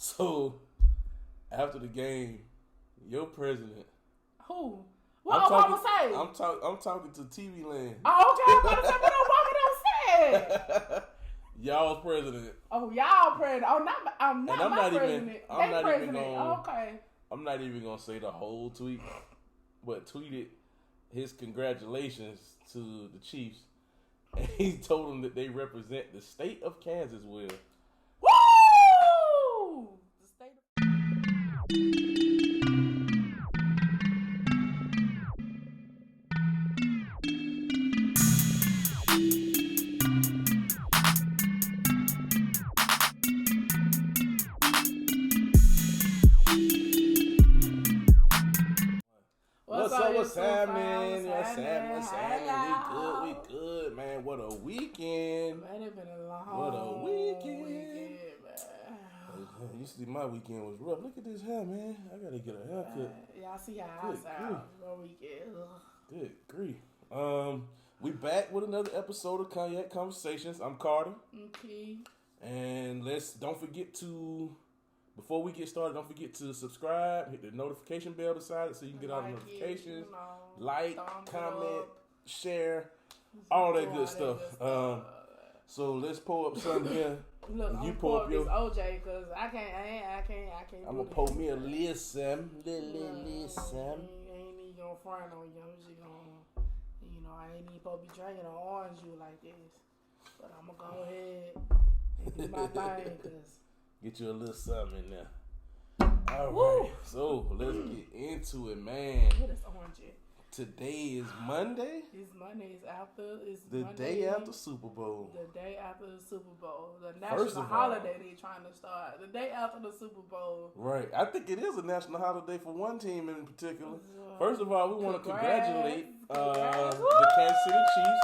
So after the game, your president. Who? What Obama say? I'm talking to TV Land. Oh, okay. I'm about to say what Obama don't say. Y'all's president. Oh, y'all president. Oh, I'm not my president. I'm not president. even gonna, okay. I'm not even gonna say the whole tweet, but tweeted his congratulations to the Chiefs, and he told them that they represent the state of Kansas well. Woo! The state of What's happening? We good, man. What a weekend. Man, it's been a long What a weekend, man. You see, my weekend was rough. Look at this hair, man. I gotta get a haircut. Y'all see how I sound. What weekend. Good grief. We back with another episode of Cognac Conversations. I'm Carter. Okay. And don't forget to, before we get started, don't forget to subscribe, hit the notification bell beside it so you can get all the notifications. Like, comment, share, all that good stuff. So let's pull up something here. Look, you pull up your OJ because I can't. I'm gonna pull me a listen. I ain't even gonna front on you. I'm just gonna, I ain't even supposed to be drinking an orange juice like this. But I'm gonna go ahead and do my thing because. Get you a little something in there. All right, so let's get into it, man. What is orange? Today is Monday. It's Monday. It's the Monday, day after Super Bowl. The day after the Super Bowl. The national holiday they trying to start. The day after the Super Bowl. Right. I think it is a national holiday for one team in particular. First of all, we want to congratulate the Kansas City Chiefs,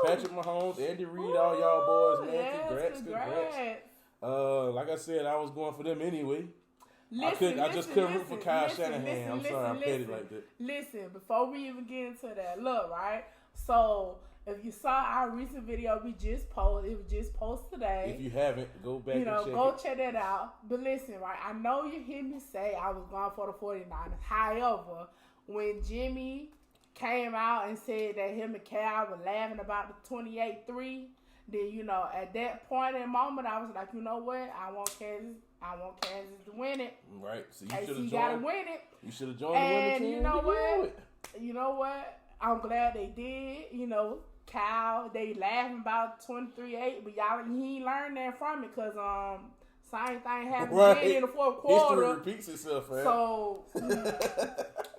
Patrick Mahomes, Andy Reid, all y'all boys, man. Yes, Congrats. Like I said, I was going for them anyway. I just couldn't root for Kyle Shanahan. I'm sorry, I'm petty like that. Listen, before we even get into that, look, right? So, if you saw our recent video we just posted, it was just posted today. If you haven't, go back and check go check that out. But listen, right? I know you hear me say I was going for the 49ers. However, when Jimmy came out and said that him and Cal were laughing about the 28-3, then, at that point in the moment, I was like, you know what? I want Kansas to win it. Right. So you gotta win it. You should have joined the winning team. And you know what? I'm glad they did. Cal, they laughing about 23-8, but he ain't learned that from it because same thing happened again in the fourth quarter. History repeats itself, man. So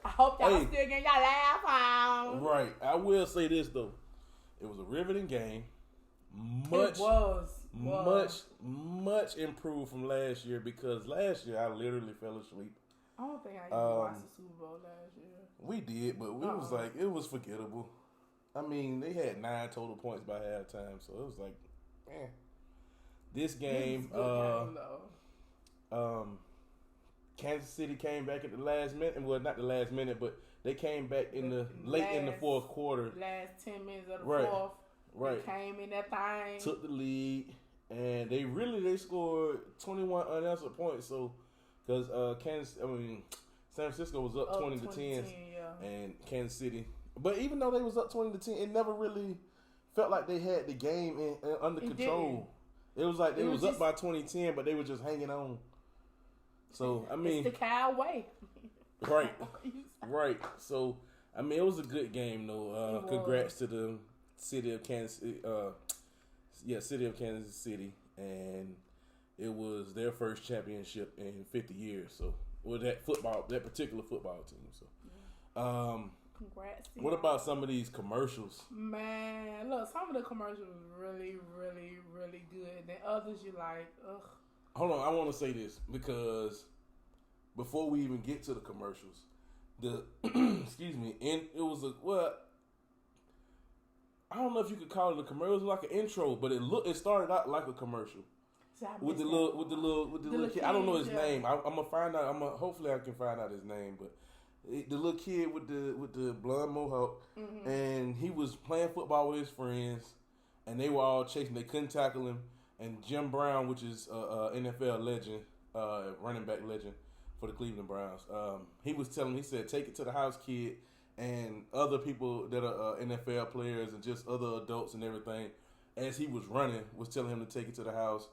I hope y'all still getting y'all laugh on. Right. I will say this though. It was a riveting game. Much improved from last year because last year I literally fell asleep. I don't think I even watched the Super Bowl last year. We did, but it was forgettable. I mean, they had 9 total points by halftime, so it was like, This game, Kansas City came back at the last minute. Well, not the last minute, but they came back in the late in the fourth quarter. Last 10 minutes of the fourth. Right. They came in that thing. Took the lead, and they scored 21 unanswered points. So, because San Francisco was up 20-10, and Kansas City. But even though they was up 20-10, it never really felt like they had the game under control. It was like they was up by 20-10, but they were just hanging on. So, I mean, it's the Cal way. Right. So, I mean, it was a good game, though. Congrats to the City of Kansas City, and it was their first championship in 50 years. So, that particular football team. So, congrats. What about some of these commercials? Man, look, some of the commercials really, really, really good. Then others you like, ugh. Hold on, I want to say this because before we even get to the commercials, excuse me, and it was I don't know if you could call it a commercial. It was like an intro, but it started out like a commercial with the little kid. I don't know his name. I'm gonna find out. Hopefully I can find out his name. But the little kid with the blonde mohawk, and he was playing football with his friends, and they were all chasing. They couldn't tackle him. And Jim Brown, which is a NFL legend, running back legend for the Cleveland Browns. He said, take it to the house, kid, and other people that are NFL players and just other adults and everything, as he was running, was telling him to take it to the house.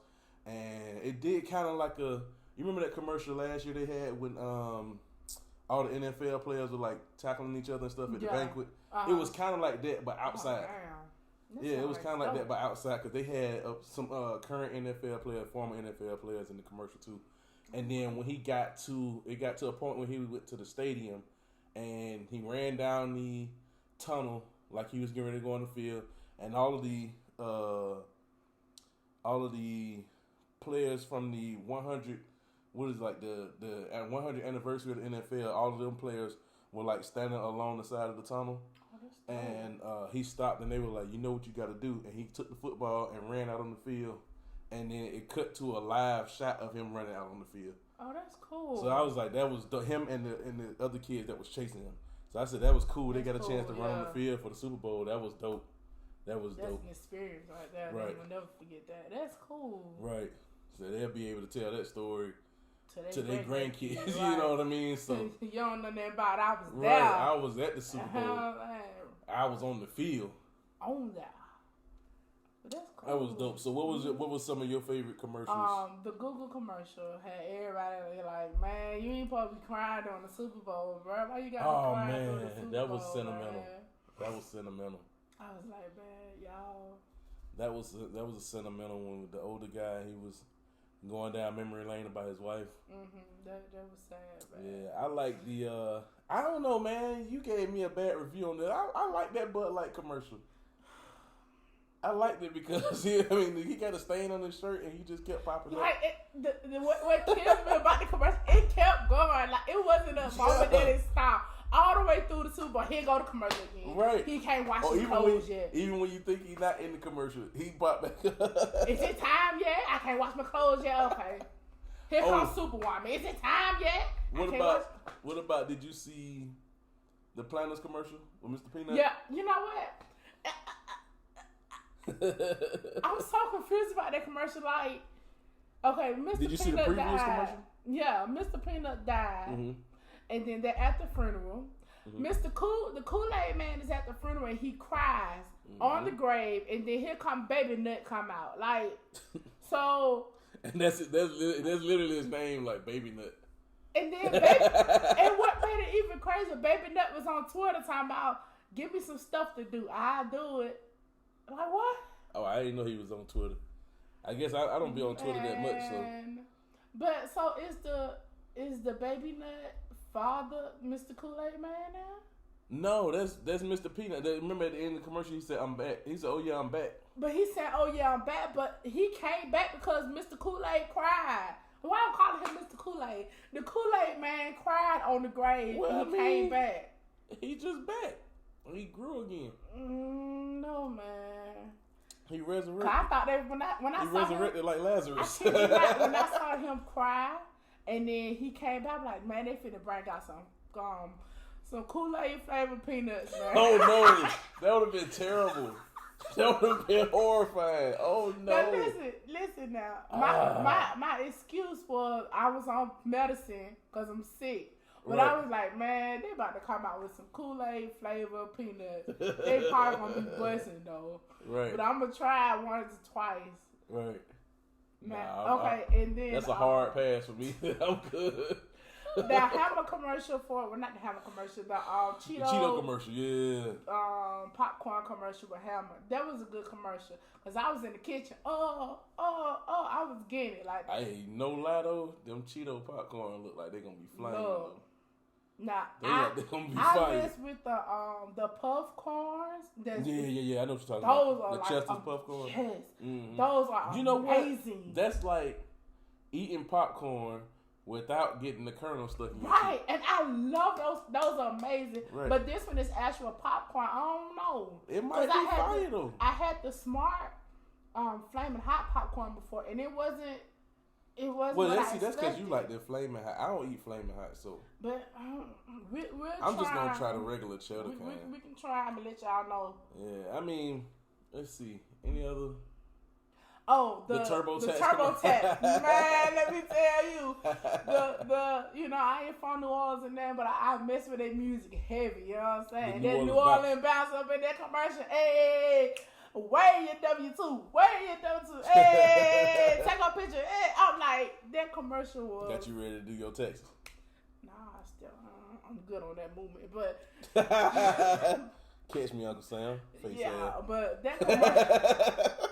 And it did kind of like you remember that commercial last year they had when all the NFL players were like tackling each other and stuff at the banquet? It was kind of like that, but outside. It was kind of like that, but outside, because they had some current NFL players, former NFL players in the commercial too. And then when it got to a point when he went to the stadium, and he ran down the tunnel like he was getting ready to go on the field, and all of the players from the 100, the 100 anniversary of the NFL, all of them players were like standing along the side of the tunnel. And he stopped, and they were like, "You know what you got to do." And he took the football and ran out on the field, and then it cut to a live shot of him running out on the field. Oh, that's cool. So I was like, that was him and the other kids that was chasing him. So I said that was cool. They got a chance to run on the field for the Super Bowl. That was dope. That's dope. That's an experience right there. Right. We'll never forget that. That's cool. Right. So they'll be able to tell that story to their grandkids. Right. You know what I mean? So you don't know nothing about it. I was there. Right. I was at the Super Bowl. I was on the field. On that. But that's cool. That was dope. So what was some of your favorite commercials? The Google commercial had everybody like, man, you ain't supposed to be crying during the Super Bowl, bro. Why you got to cry during the Super Bowl? That was sentimental. Man? That was sentimental. I was like, man, y'all. That was a sentimental one with the older guy. He was going down memory lane about his wife. That was sad, man. Yeah, I like the. I don't know, man. You gave me a bad review on that. I like that Bud Light commercial. I liked it because he got a stain on his shirt and he just kept popping up. What kills me about the commercial, it kept going. Like, it wasn't a moment that it stopped. All the way through the Super Bowl, he'll go to commercial again. Right. He can't wash his clothes yet. Even when you think he's not in the commercial, he popped back up. Is it time yet? I can't wash my clothes yet. Okay. Here comes Superwoman. Is it time yet? What about, did you see the Planners commercial with Mr. Peanut? Yeah. You know what? I'm so confused about that commercial. Like, okay, Mr. Did you Peanut see the previous died. commercial? Yeah, Mr. Peanut died. Mm-hmm. And then they're at the funeral. Mm-hmm. the Kool-Aid man is at the funeral and he cries on the grave, and then here come Baby Nut come out. Like, so. And that's literally his name, like Baby Nut. And then and what made it even crazier, Baby Nut was on Twitter talking about, give me some stuff to do. I'll do it. Like, what? Oh, I didn't know he was on Twitter. I guess I don't be on Twitter that much, so. But so is the Baby Nut father Mr. Kool-Aid Man now? No, that's Mr. Peanut. Remember at the end of the commercial, he said, "I'm back." He said, "Oh yeah, I'm back." But he said, "Oh yeah, I'm back." But he came back because Mr. Kool-Aid cried. Why I'm calling him Mr. Kool-Aid? The Kool-Aid Man cried on the grave. Well, he came back. He just back. He grew again. No, man. He resurrected. I thought that when I he saw resurrected him, like Lazarus. When I saw him cry, and then he came back, I'm like, man, they finna bring out some Kool-Aid flavored peanuts, man. Oh no, that would have been terrible. That would have been horrifying. Oh no. But listen now. My excuse was I was on medicine because I'm sick. But right. I was like, man, they about to come out with some Kool-Aid flavor peanuts. They probably gonna be busting though. Right. But I'm gonna try it once or twice. Right. Man, and then that's a hard pass for me. I'm good. The Hammer commercial not the Hammer commercial, the Cheeto commercial, yeah. Popcorn commercial with Hammer. That was a good commercial because I was in the kitchen. I was getting it like. Hey, no lie though, them Cheeto popcorn look like they gonna be flying. Nah, they gonna be fire. I mess with the puff corns. Yeah. I know what you're talking those about. Are the like, Chester's puff corn. Yes, mm-hmm. Those are you know amazing. What? That's like eating popcorn without getting the kernel stuck in your teeth. And I love those. Those are amazing. Right. But this one is actual popcorn. I don't know. It might be fire though. I had the Smart Flaming Hot popcorn before, and it wasn't. Well, that's because you like the Flaming Hot. I don't eat Flaming Hot, so. But I'm just gonna try the regular cheddar kind. We can try. I'm gonna let y'all know. Yeah, I mean, let's see. Any other? Oh, the turbo tax. Man, let me tell you, I ain't from New Orleans and that, but I mess with their music heavy. You know what I'm saying? That New Orleans bounce up in that commercial. Hey, where your W2? Where your W2? Hey, take a picture. Hey, I'm like, that commercial was. Got you ready to do your Texas? Nah, I'm good on that movement, but. Catch me, Uncle Sam. But that commercial.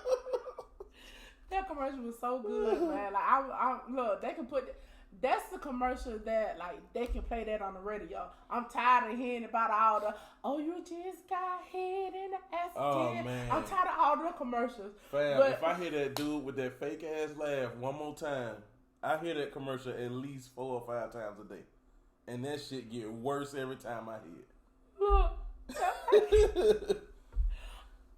That commercial was so good, man. Like I look, they can put. That's the commercial that like they can play that on the radio. I'm tired of hearing about all the you just got hit in the ass. Oh man, I'm tired of all the commercials. Fam, if I hear that dude with that fake ass laugh one more time, I hear that commercial at least 4 or 5 times a day, and that shit get worse every time I hear it. Look.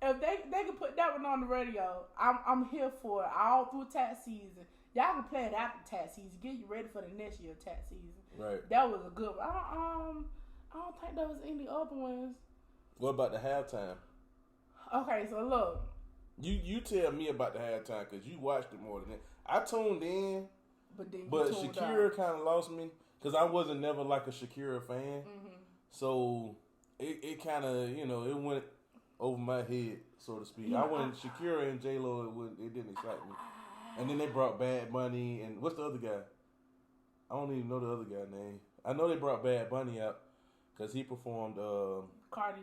If they can put that one on the radio, I'm here for it all through tax season. Y'all can play it after tax season, get you ready for the next year tax season. Right. That was a good one. I don't think there was any other ones. What about the halftime? Okay, so look. You tell me about the halftime because you watched it more than that. I tuned in, but Shakira kind of lost me because I wasn't never like a Shakira fan. Mm-hmm. So it kind of it went over my head, so to speak. I went Shakira and J-Lo, it didn't excite me. And then they brought Bad Bunny, and what's the other guy? I don't even know the other guy's name. I know they brought Bad Bunny out because he performed Cardi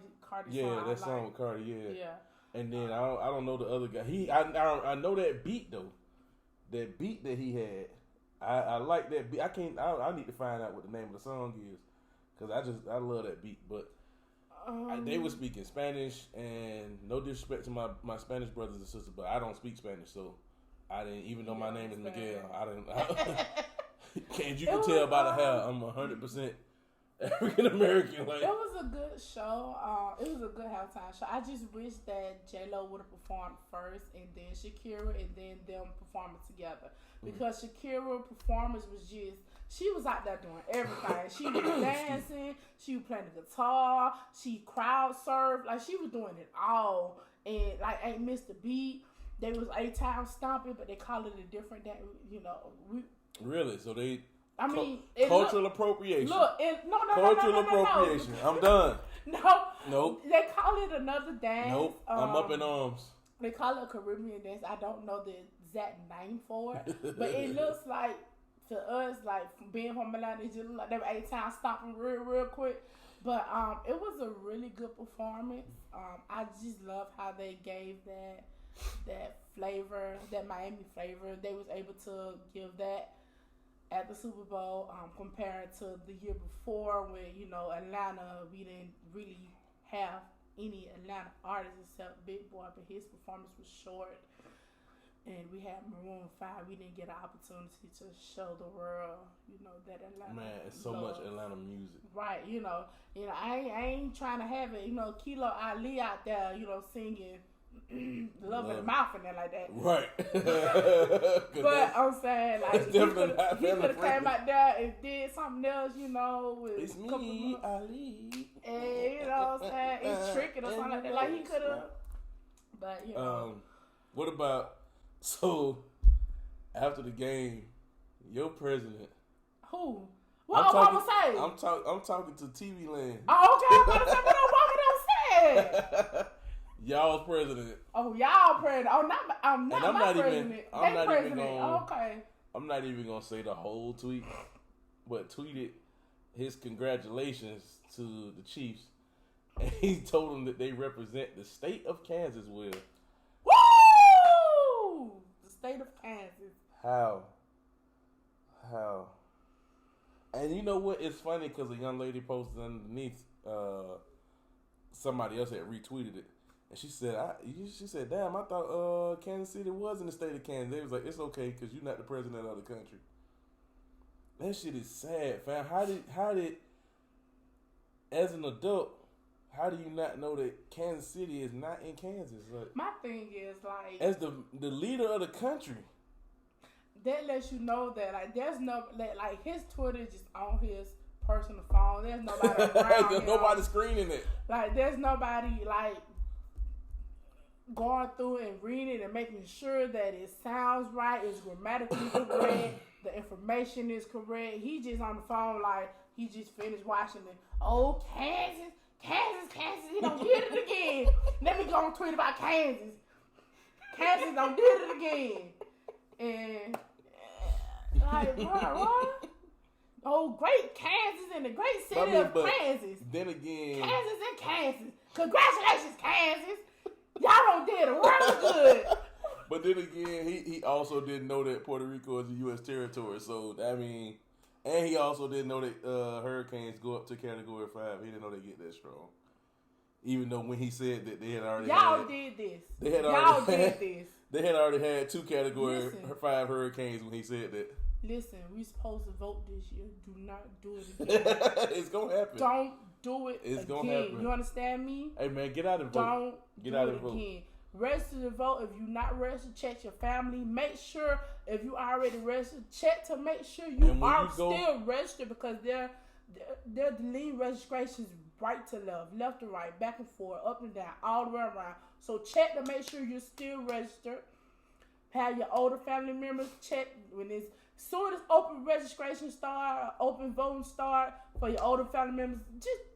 yeah, that song with Cardi, yeah. And then I don't know the other guy. I know that beat though. That beat that he had. I like that beat. I need to find out what the name of the song is because I love that beat, but they were speaking Spanish, and no disrespect to my Spanish brothers and sisters, but I don't speak Spanish, so I didn't, even though my name is Miguel, I didn't. You can tell by the hair, I'm 100% African American. Like, it was a good show. It was a good halftime show. I just wish that J-Lo would have performed first, and then Shakira, and then them performing together. Because Shakira's performance was just. She was out there doing everything. She was dancing. She was playing the guitar. She crowd surfed. Like, she was doing it all. And, like, ain't missed the beat. They was A-Town stomping, but they call it a different day. Really? So they... cultural appropriation. Look, cultural appropriation. I'm done. Nope. They call it another dance. Nope. I'm up in arms. They call it a Caribbean dance. I don't know the exact name for it. But it looks like... To us, like being from Atlanta, it just looked like they were A-Town stomping real quick. But it was a really good performance. I just love how they gave that flavor, that Miami flavor. They was able to give that at the Super Bowl compared to the year before when, Atlanta, we didn't really have any Atlanta artists except Big Boy, but his performance was short. And we had Maroon 5. We didn't get an opportunity to show the world, that Atlanta. Man, it's so much Atlanta music. Right, I ain't trying to have it, Kilo Ali out there, singing Love in the Mouth and that like that. Right. But I'm saying, like, he could have came out there and did something else, with it's me, Ali. And, what I'm saying, it's tricking or something like that. Like, he could have, but, what about... So, after the game, your president. Who? What Obama say? I'm talking to TV Land. Oh, okay. I'm about to say what Obama done said. Y'all's president. Oh, y'all president. Oh, I'm not president. Okay. I'm not even gonna say the whole tweet, but tweeted his congratulations to the Chiefs, and he told them that they represent the state of Kansas well. The state of Kansas. How? And you know what? It's funny because a young lady posted underneath. Somebody else had retweeted it, and she said, "Damn, I thought Kansas City was in the state of Kansas." They was like, "It's okay because you're not the president of the country." That shit is sad, fam. How did, as an adult, how do you not know that Kansas City is not in Kansas? Like, my thing is, like... As the leader of the country. That lets you know that, like, there's no... Like, his Twitter is just on his personal phone. There's nobody around There's nobody screening it. Like, there's nobody, like... going through and reading it and making sure that it sounds right, it's grammatically correct, the information is correct. He just on the phone like he just finished watching it. Oh, Kansas, he don't did it again. Let me go and tweet about Kansas. Kansas don't did it again. And like, what? Oh, great Kansas and the great city of Kansas. Then again, Kansas. Congratulations, Kansas. Y'all don't did it real good. But then again, he also didn't know that Puerto Rico is a U.S. territory. So, I mean, and he also didn't know that hurricanes go up to Category 5. He didn't know they get that strong. Even though when he said that they had already did this. They had already had 2 Category 5 hurricanes when he said that. Listen, we supposed to vote this year. Do not do it again. It's going to happen. Don't do it It's again. Gonna happen. You understand me? Hey, man, get out and vote. Don't do it again. Register to vote. If you're not registered, check your family. Make sure if you already registered, check to make sure you are still registered because they're deleting registrations right to left, left to right, back and forth, up and down, all the way around. So check to make sure you're still registered. Have your older family members check when it's soon as open registration start, open voting start for your older family members.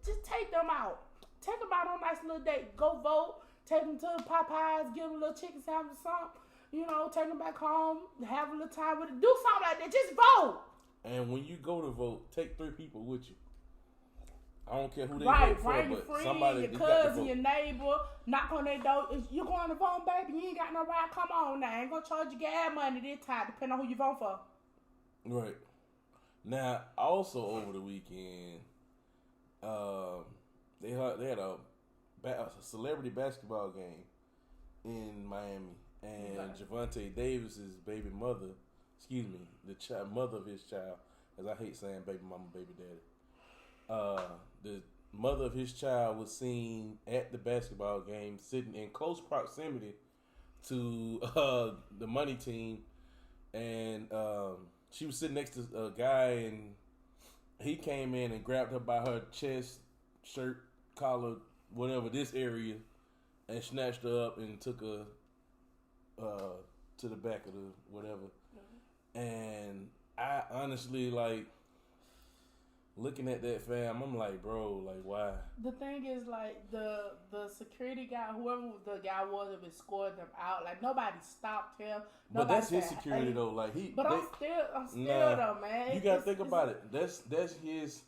Just take them out. Take them out on a nice little date. Go vote. Take them to Popeyes. Give them a little chicken sandwich or something. You know, take them back home. Have a little time with it. Do something like that. Just vote. And when you go to vote, take 3 people with you. I don't care who they vote for, bring your but friend, somebody your cousin, your neighbor, knock on their door. If you going to vote, baby, you ain't got no right. Come on now. I ain't going to charge you gas money this time, depending on who you vote for. Right. Now, also over the weekend, they had a celebrity basketball game in Miami, and Javante Davis's baby mother, the mother of his child, as I hate saying baby mama, baby daddy. The mother of his child was seen at the basketball game, sitting in close proximity to the money team, and she was sitting next to a guy, and he came in and grabbed her by her chest, shirt, collar, whatever, this area, and snatched her up and took her to the back of the whatever. And I honestly, like, looking at that fam, I'm like, bro, like, why? The thing is, like, the security guy, whoever the guy was that was scored them out, like, nobody stopped him. But that's his security, though. Like, I'm still though, man. You gotta think about it. That's his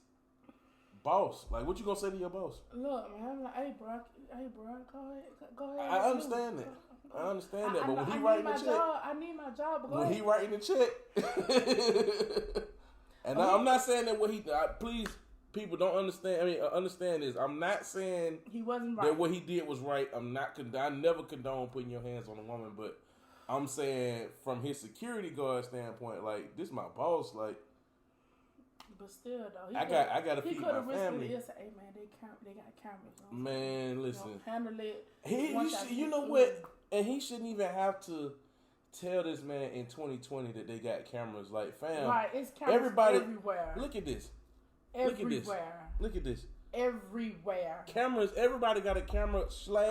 boss. Like, what you gonna say to your boss? Look, man, I'm like, hey, bro, go ahead. I understand that. But when he writing the check, I need my job. But when he writing the check, and I'm not saying that please, people don't understand. I mean, understand this. I'm not saying he wasn't right. That what he did was right. I never condone putting your hands on a woman, but I'm saying from his security guard standpoint, like, this my boss, like. But still, though, I gotta feed my family. He hey man, they got cameras on. Man, listen, handle it. You know what? And he shouldn't even have to tell this man in 2020 that they got cameras. Like, fam, right? It's cameras everywhere. Look at this. Everywhere. Look at this. Everywhere. Cameras. Everybody got a camera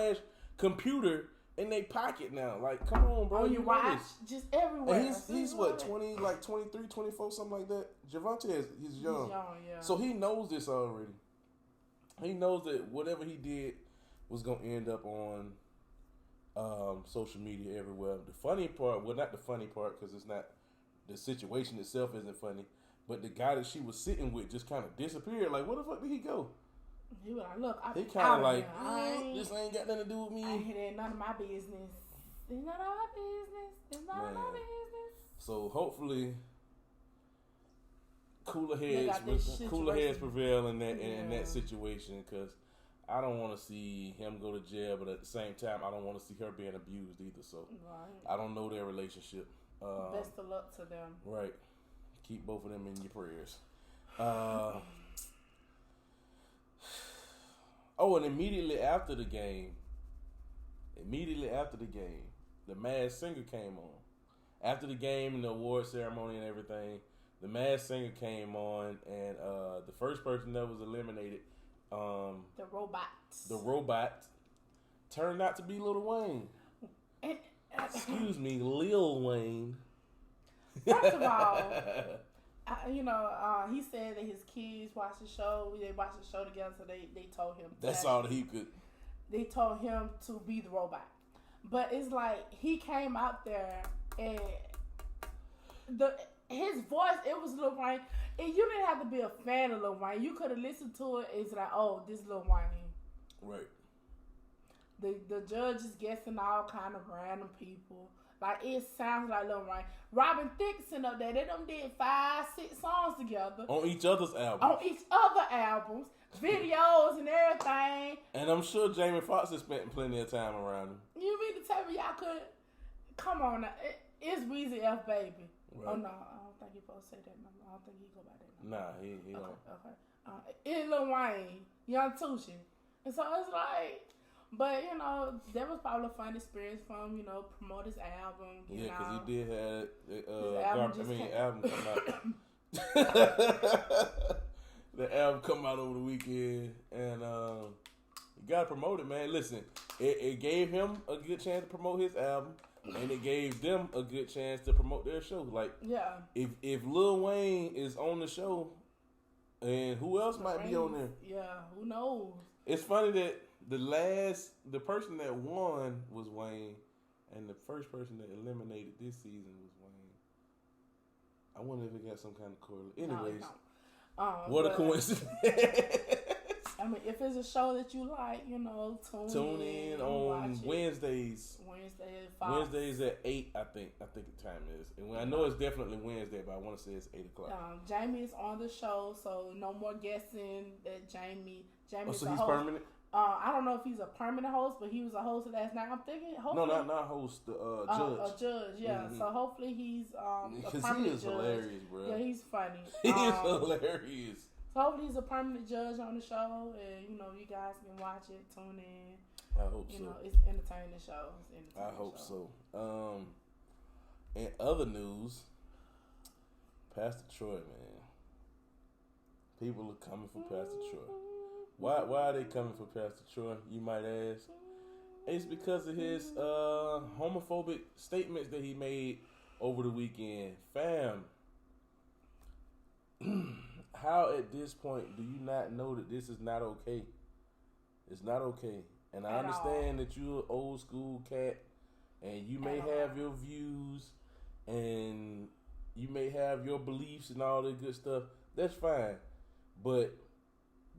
/ computer in their pocket now. Like, come on, bro. You watch just everywhere. And he's what, 20, like 23, 24, something like that. Javante he's young. Yeah. So he knows this already. He knows that whatever he did was gonna end up on social media everywhere. The funny part, well, not the funny part, because it's not, the situation itself isn't funny, but the guy that she was sitting with just kind of disappeared. Like, where the fuck did he go? He was like, look, he kind of like, this ain't got nothing to do with me. It ain't none of my business. It's none of my business. It's none of my business. So hopefully, cooler heads prevail in that situation, because I don't want to see him go to jail, but at the same time, I don't want to see her being abused either. So I don't know their relationship. Best of luck to them. Right. Keep both of them in your prayers. And immediately after the game, the Masked Singer came on. After the game and the award ceremony and everything, the Masked Singer came on, and the first person that was eliminated, the robot, turned out to be Lil Wayne. And, excuse me, Lil Wayne. First of all, he said that his kids watch the show. They watch the show together, so they told him. That's all that he could. They told him to be the robot. But it's like he came out there and his voice, it was Lil Wayne. And you didn't have to be a fan of Lil Wayne. You could have listened to it. It's like, oh, this Lil Wayne. Right. The judge is guessing all kind of random people. Like, it sounds like Lil Wayne. Robin Thicke sitting up there. They done did 5-6 songs together. On each other's albums. Videos and everything. And I'm sure Jamie Foxx has spent plenty of time around him. You mean to tell me y'all could? Come on now. It's Weezy F Baby. Right. Oh no, I don't think he's supposed to say that number. I don't think he go by that number. Nah, he don't. Okay. It's Lil Wayne, Young Tucci. And so it's like, but that was probably a fun experience for him, promote his album. Yeah, because he did have album come out. The album come out over the weekend, and you gotta promote it, man. Listen, it gave him a good chance to promote his album, and it gave them a good chance to promote their show. Like, yeah, if Lil Wayne is on the show, and who else might be on there? Yeah, who knows? It's funny that the person that won was Wayne, and the first person that eliminated this season was Wayne. I wonder if it got some kind of correlation. Anyways. No, what a coincidence. I mean, if it's a show that you like, tune in on Wednesdays. Wednesdays at 8, I think the time is. And I know it's definitely Wednesday, but I want to say it's 8 o'clock. Jamie is on the show, so no more guessing that Jamie so he's host. Permanent? I don't know if he's a permanent host, but he was a host last night. I'm thinking, hopefully. No, not host, judge. A judge, yeah. Mm-hmm. So hopefully he's a permanent he is judge. Hilarious, bro. Yeah, he's funny. He is hilarious. So hopefully he's a permanent judge on the show, and you guys can watch it, tune in. I hope so. It's entertaining show. I hope so. In other news, Pastor Troy, man. People are coming for Pastor Troy. Why are they coming for Pastor Troy, you might ask? It's because of his homophobic statements that he made over the weekend. Fam, how at this point do you not know that this is not okay? It's not okay. And I understand that you're an old school cat and you may have your views and you may have your beliefs and all that good stuff. That's fine. But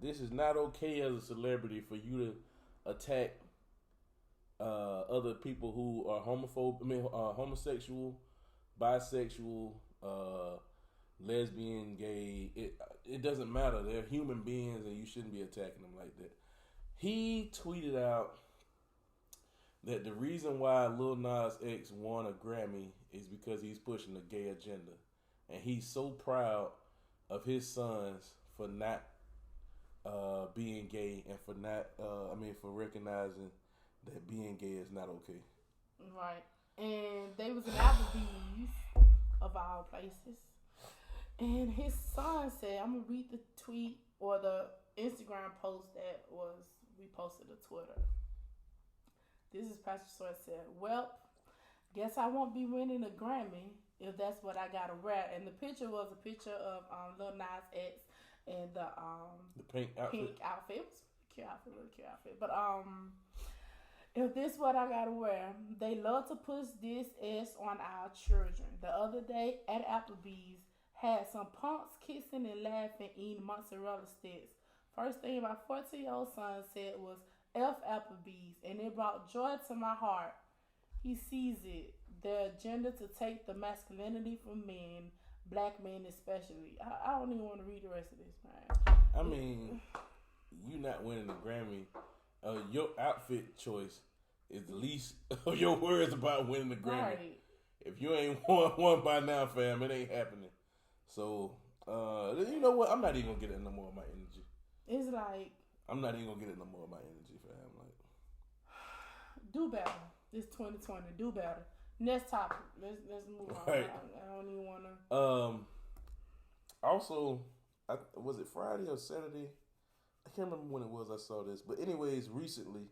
this is not okay as a celebrity for you to attack other people who are homosexual, bisexual, lesbian, gay. It doesn't matter. They're human beings, and you shouldn't be attacking them like that. He tweeted out that the reason why Lil Nas X won a Grammy is because he's pushing a gay agenda, and he's so proud of his sons for not being gay and for recognizing that being gay is not okay. Right. And they was in Applebee's, of all places. And his son said, I'm going to read the tweet or the Instagram post that was reposted to Twitter. This is Pastor Troy said, well, guess I won't be winning a Grammy if that's what I got to wear. And the picture was a picture of Lil Nas X and the pink outfit. It was really cute outfit. But if this what I gotta wear, they love to push this S on our children. The other day at Applebee's, had some punks kissing and laughing, eating mozzarella sticks. First thing my 14-year-old son said was F Applebee's, and it brought joy to my heart. He sees it, their agenda to take the masculinity from men, black men especially. I don't even want to read the rest of this, man. I mean, you not winning the Grammy. Your outfit choice is the least of your words about winning the Grammy. Right. If you ain't won one by now, fam, it ain't happening. So, you know what? I'm not even gonna get it no more of my energy. It's like I'm not even gonna get it no more of my energy, fam. Like, do better. This 2020, do better. Next topic. Let's move on. Right. I don't even wanna. Also, was it Friday or Saturday? I can't remember when it was I saw this. But anyways, recently,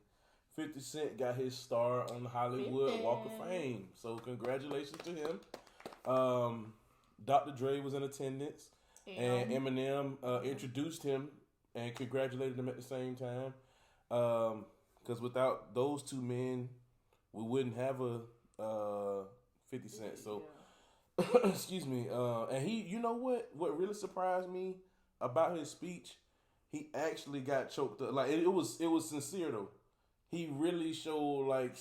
50 Cent got his star on the Hollywood Walk of Fame. So congratulations to him. Dr. Dre was in attendance, and Eminem introduced him and congratulated him at the same time. Because without those two men, we wouldn't have a 50 Cent. So, excuse me. And he, you know what? What really surprised me about his speech, he actually got choked up. Like it was sincere though. He really showed like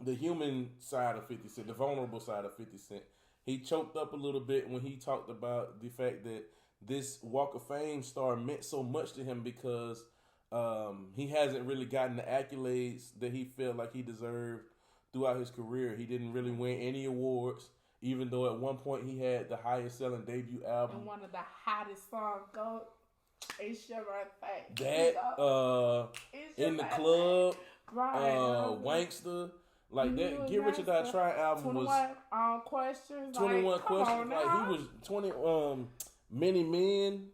the human side of 50 Cent, the vulnerable side of 50 Cent. He choked up a little bit when he talked about the fact that this Walk of Fame star meant so much to him because he hasn't really gotten the accolades that he felt like he deserved throughout his career. He didn't really win any awards, even though at one point he had the highest selling debut album. And one of the hottest songs, go. It's your birthday. That in the club, right? Wankster, like that. Get Rich or Die Trying album 21, was questions. 21 like, questions. Like he was 20. Many Men.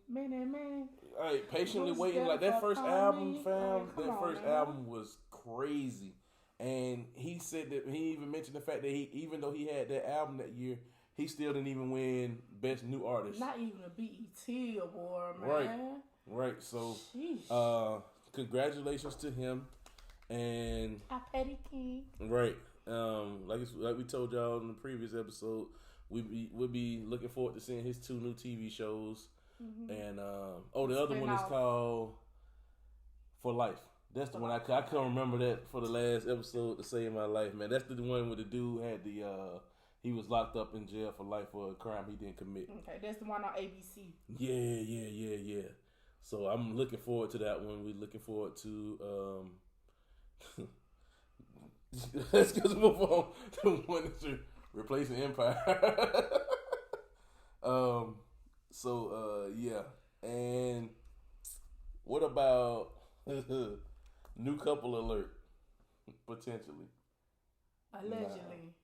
Like patiently waiting. Like that first album, fam. That first album was crazy. And he said that he even mentioned the fact that even though he had that album that year, he still didn't even win Best New Artist. Not even a BET award, man. Right. So, congratulations to him. And I petty king. Right. Like we told y'all in the previous episode, we'll be looking forward to seeing his 2 new TV shows. Mm-hmm. And the other one is called For Life. That's the one I couldn't remember that for the last episode to Save My Life, man. That's the one where the dude had he was locked up in jail for life for a crime he didn't commit. Okay, that's the one on ABC. Yeah. So I'm looking forward to that one. We're looking forward to let's just move on to one that's replacing Empire. Yeah. And what about new couple alert? Potentially. Allegedly.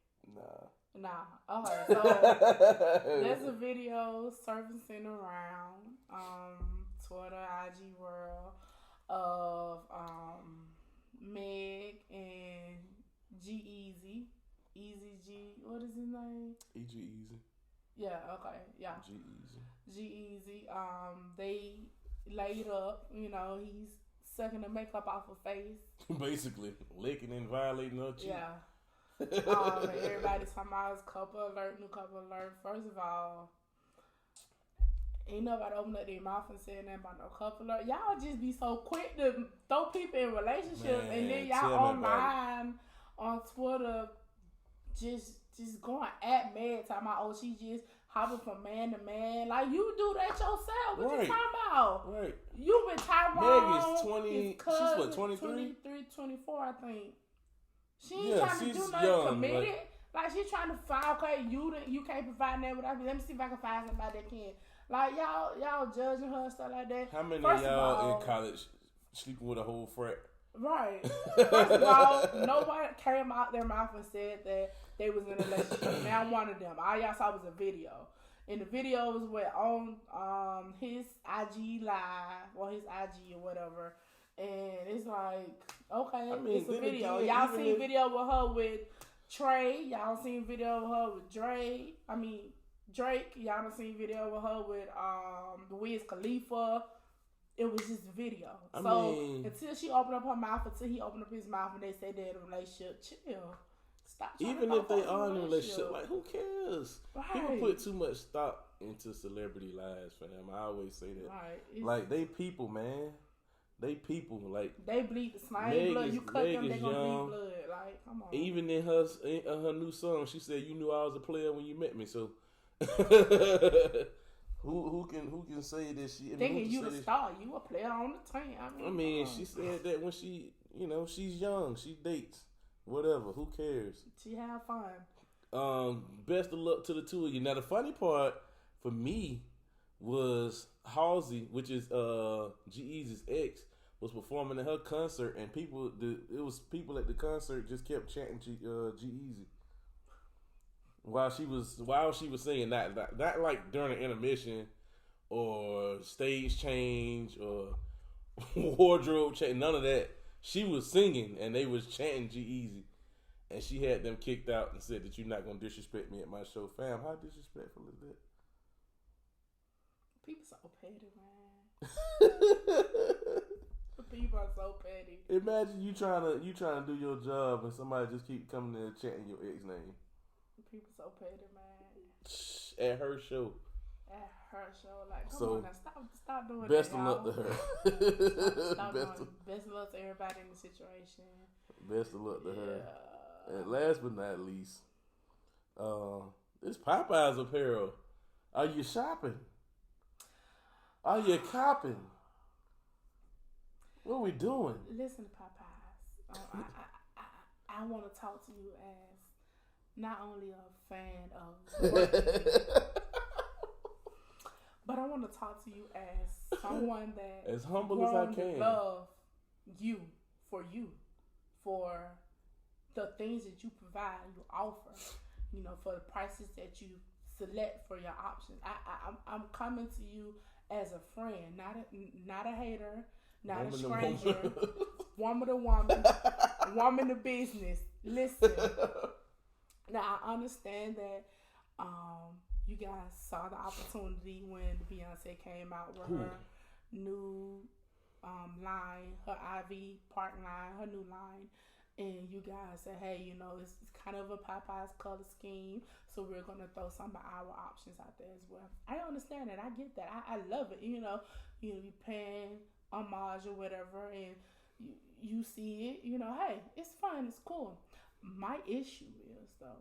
Nah. Okay, so there's a video surfacing around Twitter, IG world of Meg and G-Eazy. Eazy, what is his name? Eazy. Yeah, okay, yeah. G-Eazy. They laid up, he's sucking the makeup off her face. Basically, licking and violating her cheek. Yeah. Everybody's talking about his couple alert, new couple alert. First of all, ain't nobody open up their mouth and saying nothing about no couple alert. Y'all just be so quick to throw people in relationships, and then y'all online on Twitter just going at Meg talking about she just hopping from man to man. Like you do that yourself. What you talking about? Right. You been Tyrone. Meg is 20. She's what, 23? 23, 24, I think. She ain't trying to do nothing committed. Like she's trying to find. Okay, you can't provide that without me. Let me see if I can find somebody that can. Like y'all judging her and stuff like that. How many of y'all in college sleeping with a whole frat? Right. First of all, nobody came out their mouth and said that they was in a relationship. Now one of them. All y'all saw was a video. And the video was on his IG live or his IG or whatever. And it's like, okay, it's a video. Y'all seen video with her with Trey. Y'all seen video with her with Drake. Y'all done seen video with her with Wiz Khalifa. It was just a video. Until she opened up her mouth, until he opened up his mouth and they say they're in a relationship, chill. Stop. Even if they are in a relationship, like who cares? Right. People put too much stock into celebrity lives, fam. I always say that. Right. Like they people, man. They people, like they bleed the same blood. You cut them, they gonna bleed blood. Like, come on. Even in her new song, she said, "You knew I was a player when you met me." So, who can say that she thinking you the star? You a player on the team. I mean, she said that when she, she's young, she dates, whatever. Who cares? She have fun. Best of luck to the two of you. Now, the funny part for me was Halsey, which is G-Eazy's ex, was performing at her concert, and people at the concert just kept chanting G-Eazy while she was singing, not like during an intermission or stage change or wardrobe change, none of that. She was singing and they was chanting G-Eazy. And she had them kicked out and said that you're not going to disrespect me at my show. Fam, how disrespectful is that? People so petty, man. People are so petty. Imagine you trying to do your job and somebody just keep coming in and chanting your ex name. People so petty, man. At her show. At her show, like, come so, on now, stop doing best that. Best of luck to her. Best of luck to everybody in the situation. Best of luck to her. And last but not least, this Popeyes apparel. Are you shopping? Are you copping? What are we doing? Listen to Popeyes. I want to talk to you as not only a fan of but I want to talk to you as someone that as humble as I can love you for the things that you provide, you offer, for the prices that you select for your options. I'm coming to you as a friend, not a hater, not woman a stranger, woman to woman, woman to business. Listen, now I understand that you guys saw the opportunity when Beyonce came out with her new line, her Ivy Park line, her new line. And you guys said, hey, it's kind of a Popeyes color scheme, so we're going to throw some of our options out there as well. I understand that. I get that. I love it. You paying homage or whatever, and you see it, hey, it's fun. It's cool. My issue is, though,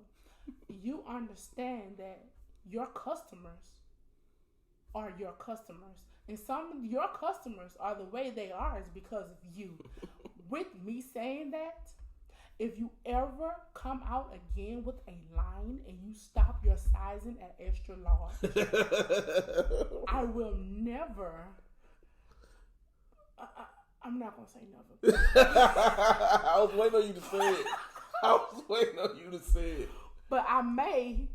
you understand that your customers are your customers. And some of your customers are the way they are is because of you. With me saying that, if you ever come out again with a line and you stop your sizing at extra large, I will never. I'm not gonna say never. I was waiting on you to say it. But I may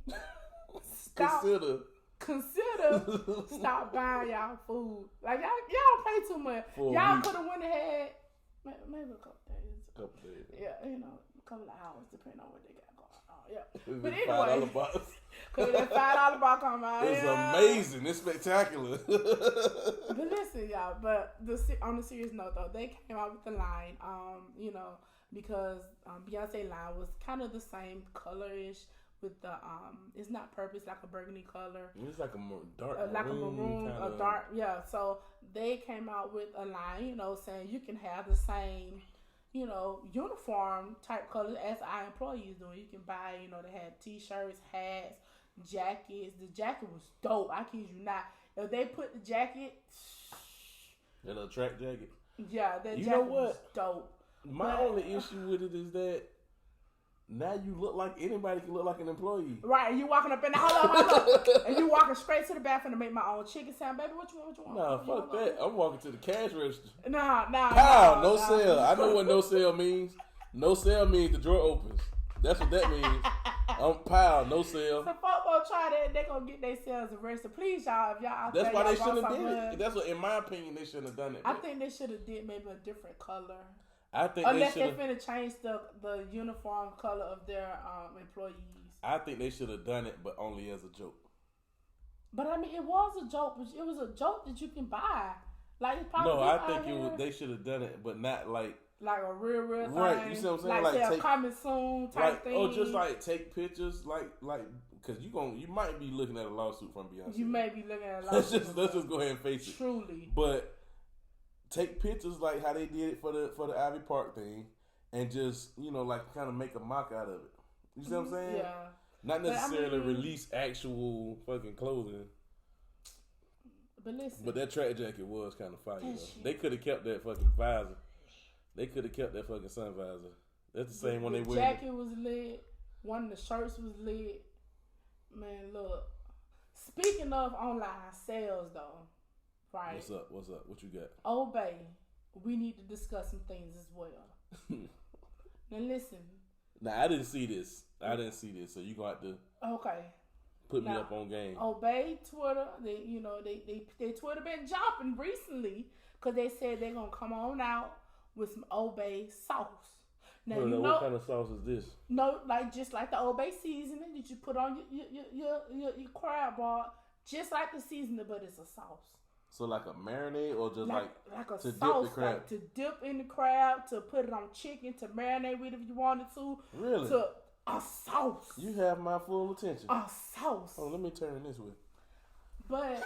consider stop buying y'all food. Like y'all pay too much. Y'all could have went ahead. Maybe a couple days. Yeah, a couple of hours, depending on what they got going on. Yeah. But anyway, because that $5 box come out. It's amazing. It's spectacular. But listen, y'all. But on a serious note, though, they came out with the line, because Beyonce line was kind of the same colorish. With the it's not purple, it's like a burgundy color. It's like a dark like a maroon, a dark, yeah. So they came out with a line, saying you can have the same, uniform type colors as our employees do. You can buy, they had t-shirts, hats, jackets. The jacket was dope. I kid you not. If they put the jacket, that little track jacket. Yeah, that jacket was dope. My only issue with it is that. Now you look like anybody can look like an employee. Right, and you walking up in the hold up. And you walking straight to the bathroom to make my own chicken sound. Baby, what you want? Nah, fuck that. I'm walking to the cash register. Nah. No sale. I know what no sale means. No sale means the drawer opens. That's what that means. No sale. So folks gonna try that, they gonna get themselves arrested. Please, y'all, if y'all out That's there, why they shouldn't have did it. That's what, in my opinion, they shouldn't have done it. I think they should have did maybe a different color. I think unless they finna change the uniform color of their employees. I think they should have done it, but only as a joke. But I mean, it was a joke. It was a joke that you can buy. Like I think they should have done it, but not like a real thing. Right, you see what I'm saying? Like say coming soon type thing. Or just like take pictures, like because you might be looking at a lawsuit from Beyonce. You may be looking at a lawsuit. let's just go ahead and face it. Truly, but. Take pictures like how they did it for the Ivy Park thing, and just like kind of make a mock out of it. You see what I'm saying? Yeah. Not necessarily release actual fucking clothing. But listen. But that track jacket was kind of fire. They could have kept that fucking visor. They could have kept that fucking sun visor. That's the same one they wear. The jacket was lit. One of the shirts was lit. Man, look. Speaking of online sales, though. Right. What's up? What you got? Obey. We need to discuss some things as well. Now listen. Now I didn't see this. So you gonna have to put me up on game. Obey Twitter. They Twitter been jumping recently because they said they're gonna come on out with some Old Bay sauce. Now what kind of sauce is this? No, like just like the Old Bay seasoning that you put on your crab bar, just like the seasoning, but it's a sauce. So like a marinade or just like a to sauce, dip the crab? like to dip in the crab, to put it on chicken, to marinate with if you wanted to. Really? To a sauce. You have my full attention. A sauce. Oh, let me turn this way. But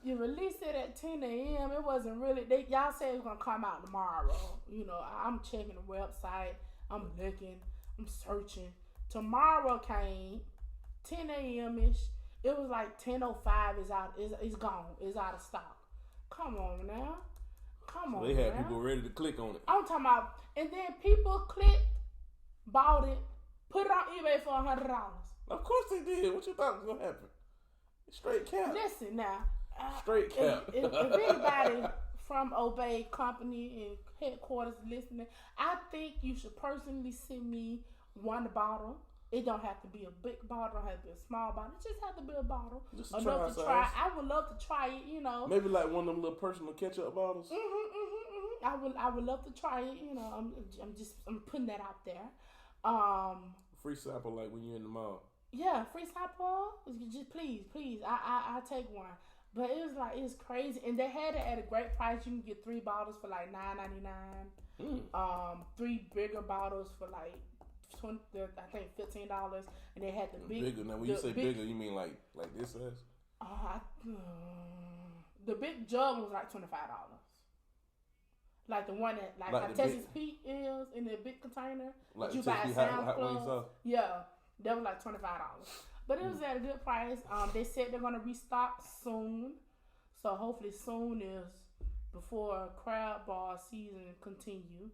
you released it at 10 a.m. It wasn't really. Y'all said it was gonna come out tomorrow. You know, I'm checking the website. I'm looking. I'm searching. Tomorrow came 10 a.m. ish. It was like 10:05. It's gone. It's out of stock. Come on now. Come on. They had people ready to click on it. I'm talking about, and then people clicked, bought it, put it on eBay for $100. Of course they did. What you thought was gonna happen? Straight cap. Listen now. Straight cap. If anybody from Obey Company and headquarters listening, I think you should personally send me one bottle. It don't have to be a big bottle. Don't have to be a small bottle. It just have to be a bottle. Just enough to try. I would love to try it. You know, maybe like one of them little personal ketchup bottles. I would love to try it. You know, I'm putting that out there. Free sample like when you're in the mall. Yeah, free sample. Just please. I take one. But it was like, it's crazy. And they had it at a great price. You can get 3 bottles for like $9.99. 3 bigger bottles for like $15. And they had the bigger. Now when you say bigger, you mean like this size? The big jug was like $25. Like the one that like Texas Pete is in the big container. Like you buy at Sam's Club. Yeah. That was like $25. But it was at a good price. They said they're going to restock soon. So hopefully soon is before crab bar season continue.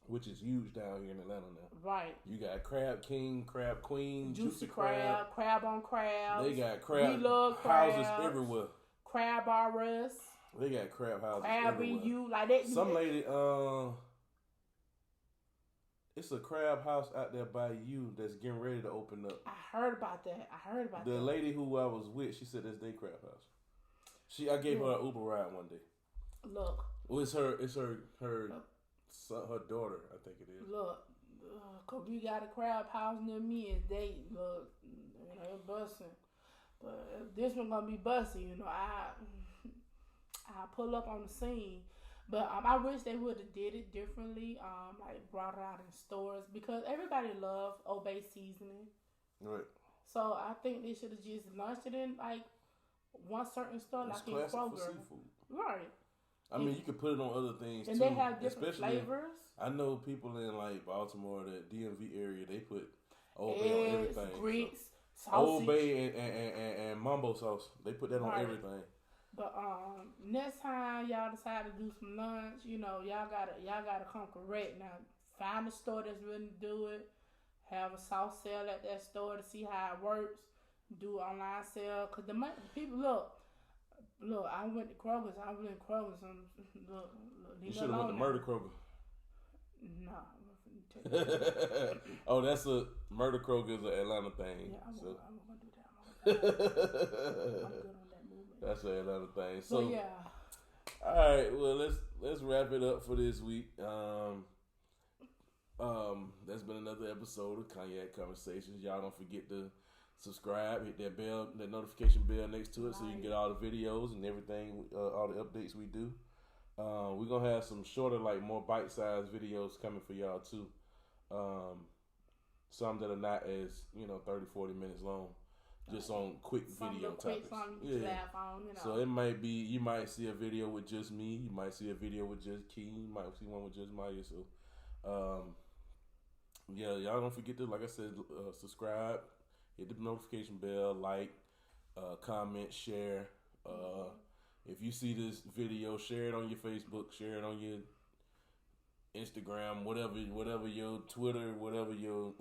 Which is huge down here in Atlanta now. Right. You got Crab King, Crab Queen, Juicy crab on crab. They got crab houses everywhere. Crab bars. They got crab houses everywhere. You like that. Some lady, it's a crab house out there by you that's getting ready to open up. I heard about that. The lady who I was with, she said that's their crab house. I gave her an Uber ride one day. Look. Well, it's her son, her daughter, I think it is. Look, cause we got a crab house near me, and they they're busting. But if this one gonna be busting, you know, I pull up on the scene. But I wish they would have did it differently, like brought it out in stores, because everybody loves Obey seasoning. Right. So I think they should have just launched it in like one certain store, it's like in Kroger. For seafood. Right. I mean, you could put it on other things and too. And they have different flavors. I know people in like Baltimore, the DMV area, they put Old Bay on everything. Grits, sausage. Old Bay and Mambo sauce. They put that on everything. But next time y'all decide to do some lunch, you know, y'all gotta come correct. Now find a store that's willing to do it. Have a sauce sale at that store to see how it works. Do online sale, cause the people look. I went to Kroger's. Look. You should have went to Murder Kroger. No. Oh, that's a Murder Kroger is an Atlanta thing. Yeah, I'm gonna do that. I'm good on that movement. That's an Atlanta thing. So yeah. All right. Well, let's wrap it up for this week. That's been another episode of Cognac Conversations. Y'all don't forget to subscribe, hit that bell, that notification bell next to it, so you can get all the videos and everything, all the updates we do. We're gonna have some shorter, like more bite-sized videos coming for y'all too. Some that are not as 30-40 minutes long, just on quick video topics. So it might be, you might see a video with just me, you might see a video with just Key, you might see one with just Maya. So y'all don't forget to, like I said, subscribe, hit the notification bell, like, comment, share. If you see this video, share it on your Facebook, share it on your Instagram, whatever your Twitter, whatever your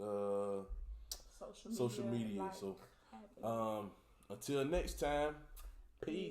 social media. So until next time, peace.